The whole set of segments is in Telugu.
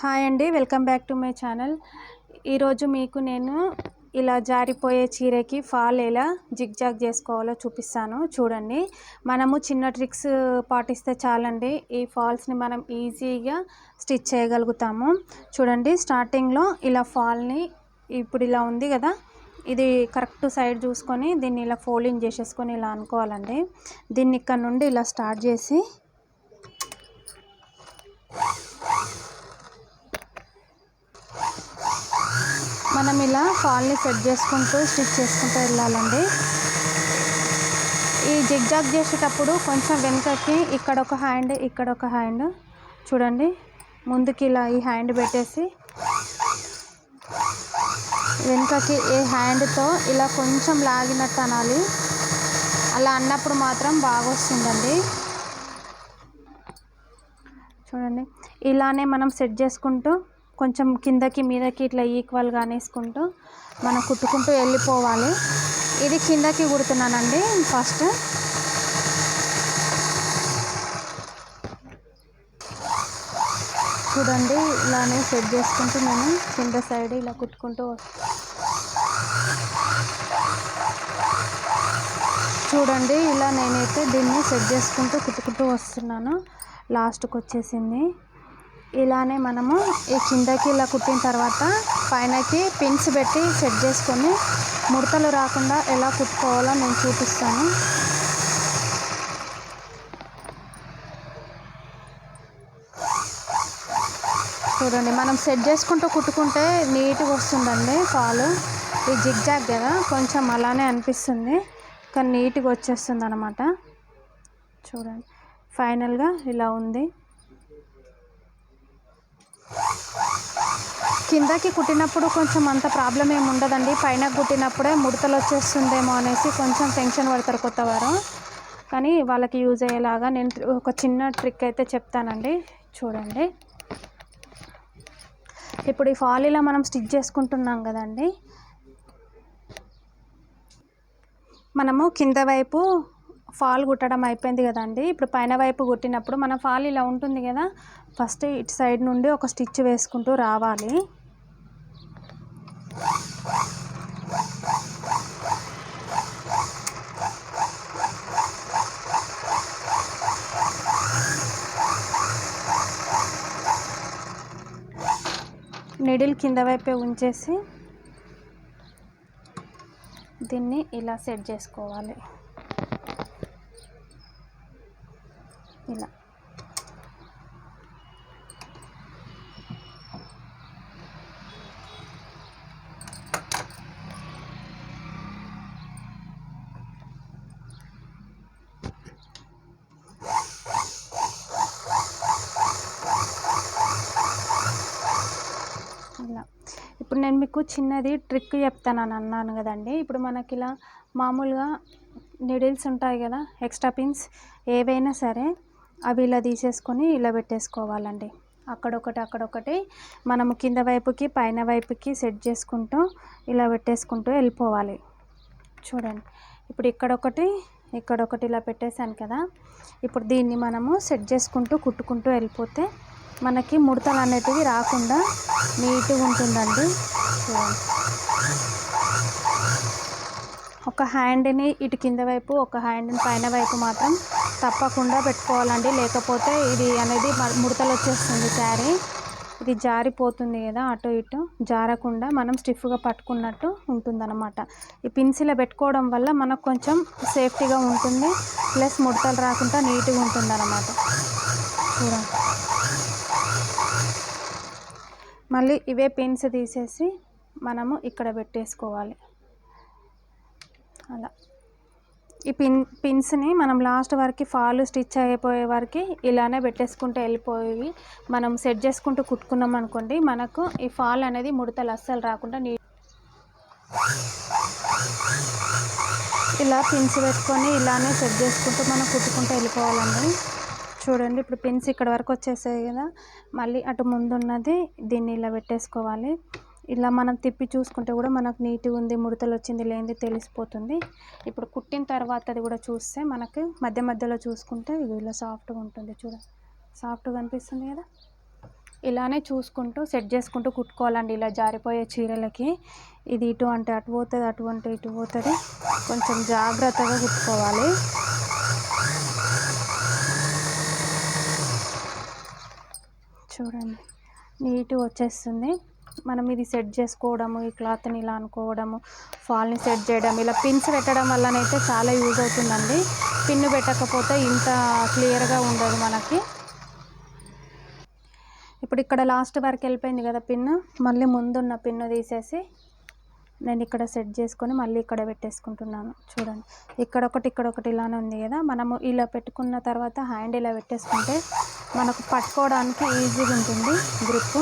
హాయ్ అండి, welcome back to my channel. ఈరోజు మీకు నేను ఇలా జారిపోయే చీరకి ఫాల్ ఎలా జిగ్జాగ్ చేసుకోవాలో చూపిస్తాను. చూడండి, మనము చిన్న ట్రిక్స్ పాటిస్తే చాలండి, ఈ ఫాల్స్ని మనం ఈజీగా స్టిచ్ చేయగలుగుతాము. చూడండి, స్టార్టింగ్లో ఇలా ఫాల్ని ఇప్పుడు ఇలా ఉంది కదా, ఇది కరెక్ట్ సైడ్ చూసుకొని దీన్ని ఇలా ఫోల్డింగ్ చేసేసుకొని ఇలా అనుకోవాలండి. దీన్ని ఇక్కడ నుండి ఇలా స్టార్ట్ చేసి మనం ఇలా ఫాల్ని సెట్ చేసుకుంటూ స్టిచ్ చేసుకుంటూ వెళ్ళాలండి. ఈ జిగ్జాగ్ చేసేటప్పుడు కొంచెం వెనుకకి ఇక్కడ ఒక హ్యాండ్, ఇక్కడ ఒక హ్యాండ్, చూడండి ముందుకి ఇలా ఈ హ్యాండ్ పెట్టేసి వెనుకకి ఈ హ్యాండ్తో ఇలా కొంచెం లాగినట్టు అనాలి. అలా అన్నప్పుడు మాత్రం బాగా వస్తుందండి. చూడండి, ఇలానే మనం సెట్ చేసుకుంటూ కొంచెం కిందకి మీదకి ఇట్లా ఈక్వల్గా అనేసుకుంటూ మనం కుట్టుకుంటూ వెళ్ళిపోవాలి. ఇది కిందకి కుడుతున్నానండి. ఫస్ట్ చూడండి, ఇలానే సెట్ చేసుకుంటూ నేను కింద సైడ్ ఇలా కుట్టుకుంటూ చూడండి, ఇలా నేనైతే దీన్ని సెట్ చేసుకుంటూ కుట్టుకుంటూ వస్తున్నాను. లాస్ట్కి వచ్చేసింది. ఇలానే మనము ఈ కిందకి ఇలా కుట్టిన తర్వాత పైనకి పిన్స్ పెట్టి సెట్ చేసుకొని ముడతలు రాకుండా ఎలా కుట్టుకోవాలో నేను చూపిస్తాను. చూడండి, మనం సెట్ చేసుకుంటూ కుట్టుకుంటే నీట్గా వస్తుందండి ఫాల్. ఈ జిగ్జాగ్ కదా, కొంచెం అలానే అనిపిస్తుంది కానీ నీట్గా వచ్చేస్తుంది అన్నమాట. చూడండి, ఫైనల్గా ఇలా ఉంది. కిందకి కుట్టినప్పుడు కొంచెం అంత ప్రాబ్లం ఏమి ఉండదండి. పైన కుట్టినప్పుడే ముడతలు వచ్చేస్తుందేమో అనేసి కొంచెం టెన్షన్ పడతారు కొత్తవారు. కానీ వాళ్ళకి యూజ్ అయ్యేలాగా నేను ఒక చిన్న ట్రిక్ అయితే చెప్తానండి. చూడండి, ఇప్పుడు ఈ ఫాల్ ఇలా మనం స్టిచ్ చేసుకుంటున్నాం కదండి. మనము కింద వైపు ఫాల్ కుట్టడం అయిపోయింది కదండి. ఇప్పుడు పైన వైపు కుట్టినప్పుడు మన ఫాల్ ఇలా ఉంటుంది కదా, ఫస్ట్ ఇటు సైడ్ నుండి ఒక స్టిచ్ వేసుకుంటూ రావాలి. నీడిల్ కింద వైపే ఉంచేసి దీన్ని ఇలా సెట్ చేసుకోవాలి. ఇలా ఇలా ఇప్పుడు నేను మీకు చిన్నది ట్రిక్ చెప్తానని అన్నాను కదండి. ఇప్పుడు మనకి ఇలా మామూలుగా నీడిల్స్ ఉంటాయి కదా, ఎక్స్ట్రా పిన్స్ ఏవైనా సరే అవి ఇలా తీసేసుకొని ఇలా పెట్టేసుకోవాలండి. అక్కడొకటి అక్కడొకటి మనము కింద వైపుకి పైన వైపుకి సెట్ చేసుకుంటూ ఇలా పెట్టేసుకుంటూ వెళ్ళిపోవాలి. చూడండి, ఇప్పుడు ఇక్కడొకటి ఇక్కడొకటి ఇలా పెట్టేశాను కదా. ఇప్పుడు దీన్ని మనము సెట్ చేసుకుంటూ కుట్టుకుంటూ వెళ్ళిపోతే మనకి ముడతలు అనేటివి రాకుండా నీట్గా ఉంటుందండి. చూడండి, ఒక హ్యాండ్ని ఇటు కింద వైపు, ఒక హ్యాండ్ని పైన వైపు మాత్రం తప్పకుండా పెట్టుకోవాలండి. లేకపోతే ఇది అనేది ముడతలు వచ్చేస్తుంది శారీ. ఇది జారిపోతుంది కదా, అటు ఇటు జారకుండా మనం స్టిఫ్గా పట్టుకున్నట్టు ఉంటుందన్నమాట. ఈ పిన్సిలో పెట్టుకోవడం వల్ల మనకు కొంచెం సేఫ్టీగా ఉంటుంది, ప్లస్ ముడతలు రాకుండా నీట్గా ఉంటుంది అన్నమాట. చూడండి, మళ్ళీ ఇవే పిన్స్ తీసేసి మనము ఇక్కడ పెట్టేసుకోవాలి. అలా ఈ పిన్స్ని మనం లాస్ట్ వరకు ఫాల్ స్టిచ్ అయిపోయే వరకు ఇలానే పెట్టేసుకుంటూ వెళ్ళిపోయి మనం సెట్ చేసుకుంటూ కుట్టుకున్నాం అనుకోండి, మనకు ఈ ఫాల్ అనేది ముడతలు అస్సలు రాకుండా ఇలా పిన్స్ పెట్టుకొని ఇలానే సెట్ చేసుకుంటూ మనం కుట్టుకుంటూ వెళ్ళిపోవాలండి. చూడండి, ఇప్పుడు పిన్స్ ఇక్కడ వరకు వచ్చేసాయి కదా, మళ్ళీ అటు ముందున్నది దీన్ని ఇలా పెట్టేసుకోవాలి. ఇలా మనం తిప్పి చూసుకుంటే కూడా మనకు నీట్గా ఉంది, ముడతలు వచ్చింది లేనిది తెలిసిపోతుంది. ఇప్పుడు కుట్టిన తర్వాత అది కూడా చూస్తే మనకు మధ్య మధ్యలో చూసుకుంటే ఇది ఇలా సాఫ్ట్గా ఉంటుంది. చూడండి, సాఫ్ట్గా అనిపిస్తుంది కదా. ఇలానే చూసుకుంటూ సెట్ చేసుకుంటూ కుట్టుకోవాలండి. ఇలా జారిపోయే చీరలకి ఇది ఇటు అంటే అటు పోతుంది, అటు అంటే ఇటు పోతుంది. కొంచెం జాగ్రత్తగా కుట్టుకోవాలి. చూడండి నీట్గా వచ్చేస్తుంది. మనం ఇది సెట్ చేసుకోవడము, ఈ క్లాత్ని ఇలా అనుకోవడము, ఫాల్ని సెట్ చేయడం, ఇలా పిన్స్ పెట్టడం వల్లనైతే చాలా యూజ్ అవుతుందండి. పిన్ను పెట్టకపోతే ఇంత క్లియర్గా ఉండదు మనకి. ఇప్పుడు ఇక్కడ లాస్ట్ వరకు వెళ్ళిపోయింది కదా పిన్ను, మళ్ళీ ముందున్న పిన్ను తీసేసి నేను ఇక్కడ సెట్ చేసుకొని మళ్ళీ ఇక్కడ పెట్టేసుకుంటున్నాను. చూడండి ఇక్కడ ఒకటి ఇలానే ఉంది కదా. మనము ఇలా పెట్టుకున్న తర్వాత హ్యాండ్ ఇలా పెట్టేసుకుంటే మనకు పట్టుకోవడానికి ఈజీగా ఉంటుంది గ్రిప్.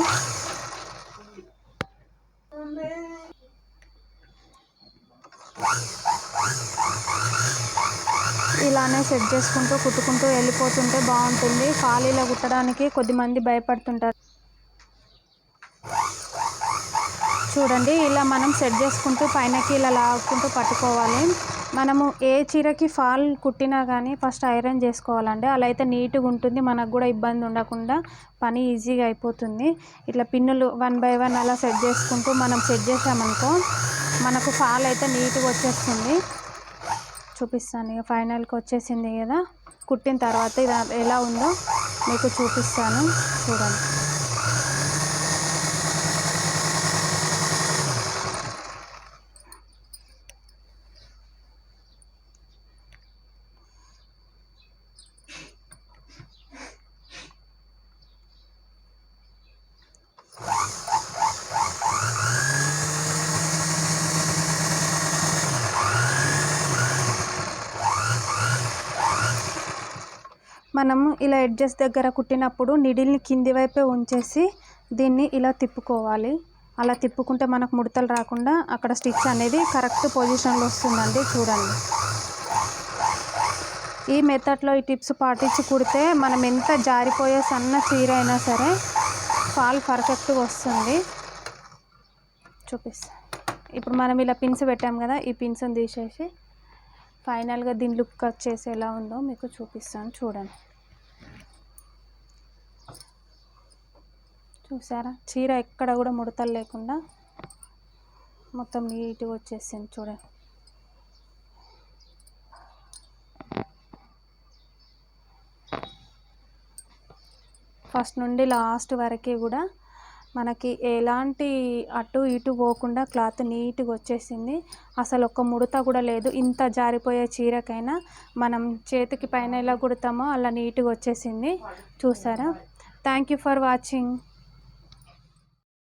ఇలానే సెట్ చేసుకుంటూ కుట్టుకుంటూ వెళ్ళిపోతుంటే బాగుంటుంది. ఖాళీలో కుట్టడానికి కొద్దిమంది భయపడుతుంటారు. చూడండి ఇలా మనం సెట్ చేసుకుంటూ పైనకి ఇలా లాక్కుంటూ పట్టుకోవాలి. మనము ఏ చీరకి ఫాల్ కుట్టినా కానీ ఫస్ట్ ఐరన్ చేసుకోవాలండి. అలా అయితే నీట్గా ఉంటుంది, మనకు కూడా ఇబ్బంది ఉండకుండా పని ఈజీగా అయిపోతుంది. ఇట్లా పిన్నులు 1 by 1 అలా సెట్ చేసుకుంటూ మనం సెట్ చేసామనుకో మనకు ఫాల్ అయితే నీట్గా వచ్చేస్తుంది. చూపిస్తాను ఇక ఫైనల్కి వచ్చేసింది కదా. కుట్టిన తర్వాత ఇది ఎలా ఉందో మీకు చూపిస్తాను చూడండి. మనము ఇలా ఎడ్జెస్ దగ్గర కుట్టినప్పుడు నిడిల్ని కింది వైపే ఉంచేసి దీన్ని ఇలా తిప్పుకోవాలి. అలా తిప్పుకుంటే మనకు ముడతలు రాకుండా అక్కడ స్టిచ్ అనేది కరెక్ట్ పొజిషన్లో వస్తుందండి. చూడండి ఈ మెథడ్లో ఈ టిప్స్ పాటించి కుడితే మనం ఎంత జారిపోయే సన్న చీర అయినా సరే ఫాల్ పర్ఫెక్ట్గా వస్తుంది. చూపిస్తాను. ఇప్పుడు మనం ఇలా పిన్స్ పెట్టాం కదా, ఈ పిన్స్ని తీసేసి ఫైనల్గా దీని లుక్ వచ్చేసి ఎలా ఉందో మీకు చూపిస్తాను చూడండి. చూసారా చీర ఎక్కడ కూడా ముడతలు లేకుండా మొత్తం నీట్గా వచ్చేసింది చూడండి. ఫస్ట్ నుండి లాస్ట్ వరకు కూడా మనకి ఎలాంటి అటు ఇటు పోకుండా క్లాత్ నీట్గా వచ్చేసింది. అసలు ఒక్క ముడత కూడా లేదు. ఇంత జారిపోయే చీరకైనా మనం చేతికి పైన ఎలా కుడతామో అలా నీట్గా వచ్చేసింది. చూసారా. Thank you for watching.